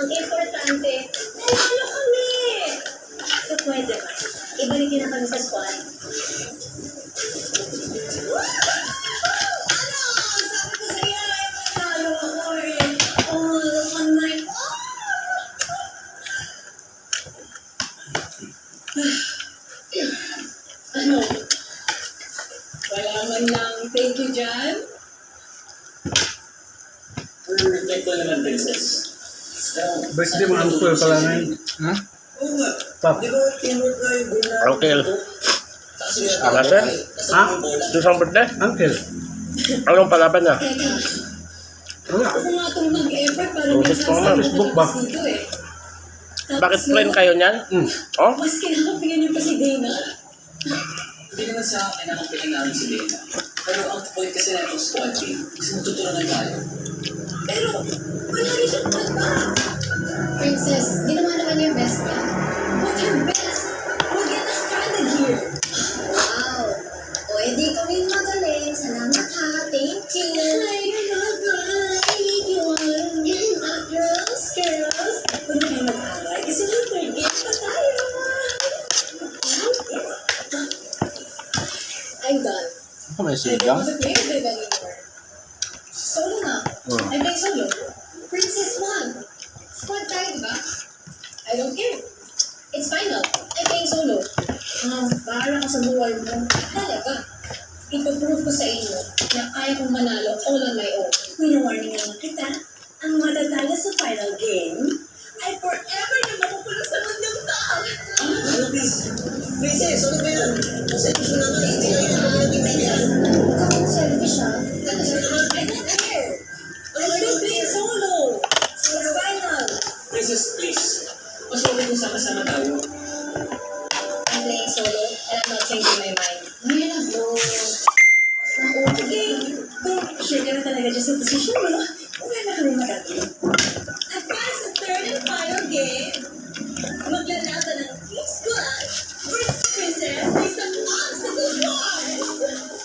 Ang importante, nanalo kami! So pwede ba? Ibalik niyo na kami sa squad. Ano? Wala man lang thank you dyan? Thankful naman, Princess. Birthday mo uncle pala ngayon. Ha? Oo nga. Pap. Di ba, teamwork na yung bola? Uncle. Ano, sir? Ha? Susang birthday? Uncle. Anong palaban niya? Wala. Ako nga itong nag-effort para Oh, may Facebook naman. Facebook ba? dito eh. Bakit friend kayo niyan? Oh? Mas kinakapigan niyo pa si Dana. Hindi naman sa akin ang pinangalan si Dana. Pero ang point kasi na itong squad team, is matutulungan tayo. Pero, wala rin siyang kanta. Princess, ginawa naman yung best niya. What's your best? We'll get us stranded here. Wow! O, edi kami magaling. Salamat ha. Thank you. Ay, girls. Huwag na kayo mag-away kasi may third game pa tayo. I'm done. Ako may I don't sigang. want to play with them anymore. Solo na. I'm playing solo. Princess 1. Squad tayo, diba? I don't care. It's final. I'm playing solo. Bahala ka sa buhay mo. Talaga. Ipaprove ko sa inyo na kaya kong manalo all on my own. Winawarning naman kita. Ang matatalo sa final game ay forever na mapupulo sa mundong to. Ano, please? Princess, ano ba yan? Kasi gusto naman, hindi kayo yung mga nagtitindihan. Ikaw ang selfish ha. I don't care. I'm still playing solo. It's final. Princess, please. Mas okay kung sama-sama tayo. I'm playing solo and I'm not changing my mind. Ay, nako. Okay. Kung sure ka na talaga dyan sa position mo, wala na kami magagawa. Advance sa third and final game, maglalaban ng Team Squad versus Princess sa isang obstacle course.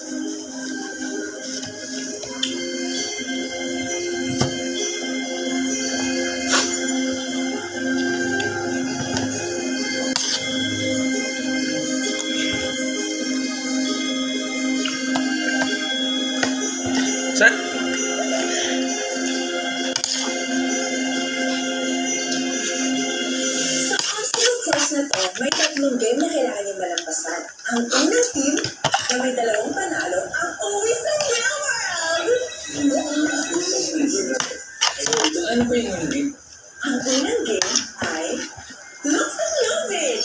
Sir? Sa obstacle course na to, may tatlong game na kailangan niyong malampasan. Ang unang team na may dalawang panalo ang uwi sa real world. So, ano pa yung unang game? Ang unang game ay Looks and Lubid.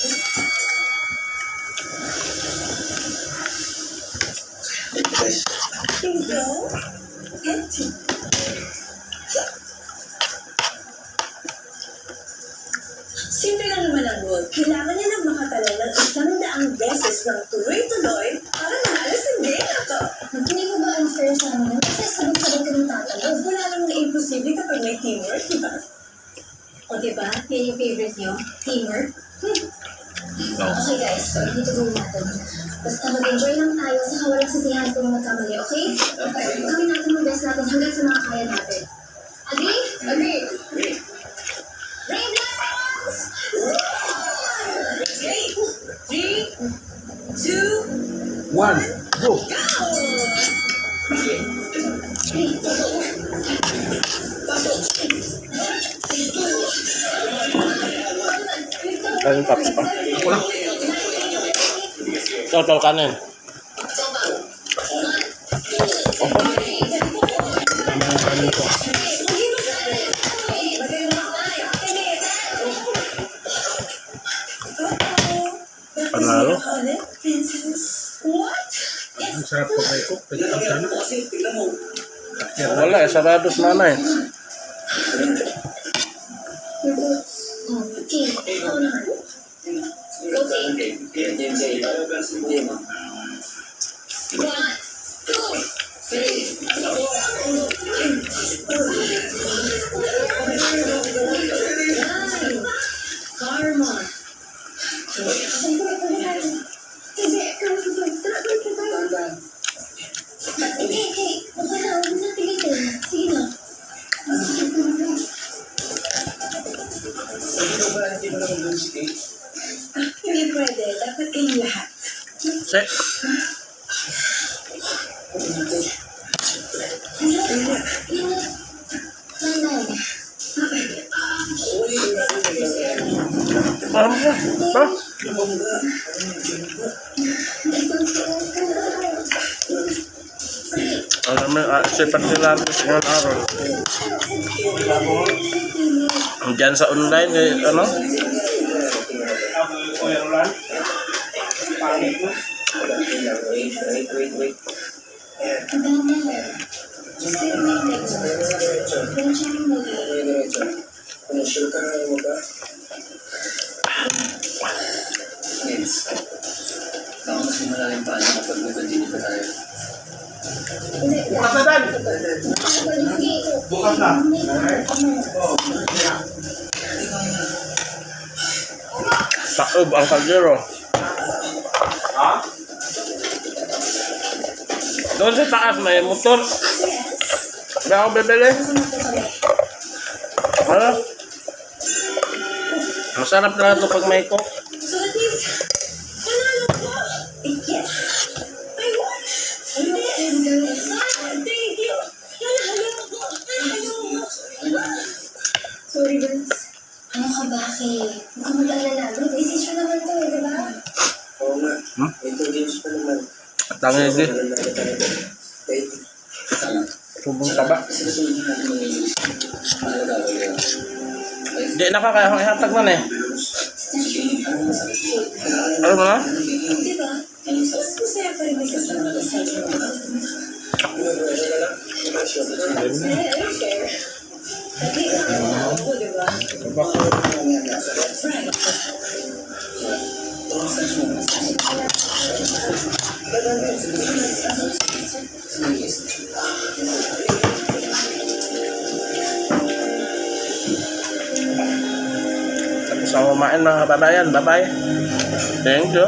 Bingo and tea. Simple lang naman ang rule. Kailangan niya lang makatalo ng 100 beses ng tuloy-tuloy para manalo sa game na to. Hindi mo ba unfair sa amin? Kasi sabag-sabag ka ng tatalo. Wala lang na imposible kapag may teamwork, di ba? O diba? Yan yung favorite nyo? Teamwork? Okay guys, so dito gawin natin. Basta mag-enjoy lang tayo sa walang sisihan kung magkamali, okay? Gawin natin ang best natin hanggang sa makakaya natin. Agree? Agree. Brave Lions! Okay, 3, 2, 1. Go. go! Kanin paps pa. Ako lang. Total kanin. Tama yung kanin ko. Panalo? What? Ang sarap ko kayo ko. Pwede kang sana. Kasi, tignan mo. Wala eh, sarados nanay. Okay, ikaw naman. One, two, three, Karma. Hindi mo naman doon si Kate. Hindi pwede. Dapat kayong lahat. Check. Nanay. Alam mo, ha? Alam mo, sipat nila sa ngayon araw. Diyan sa online, ano? Wait. Nanay. Sir, may diretso. Kung sure ka nga mo ba? Yes. Baka mas malalim pa kapag nag-continue pa tayo. Bukas na Dan! Bukas na. Taob ang kaldero. Ha? Doon sa taas may motor. May ako bibili. Ano? Masarap na ito pag may coke. So at least, panalo ko. Yes. I won. Thank you. Nanalo ako. Sorry, Vince. Ano ka ba, Kay? Huwag ka mag-alala. Good decision naman to, di ba? Oo nga. May 2 games pa naman. Tangi di. Wait. Subong taba. Sinusunod natin mga games. Mahalaga ako yun. Di na ka kaya ihatag na eh. Ano mo na? Di ba? Mas masaya pa rin may kasama. Fair. Sabi ako, di ba? Tapos ako kumain mga kababayan. Bye-bye. Thank you.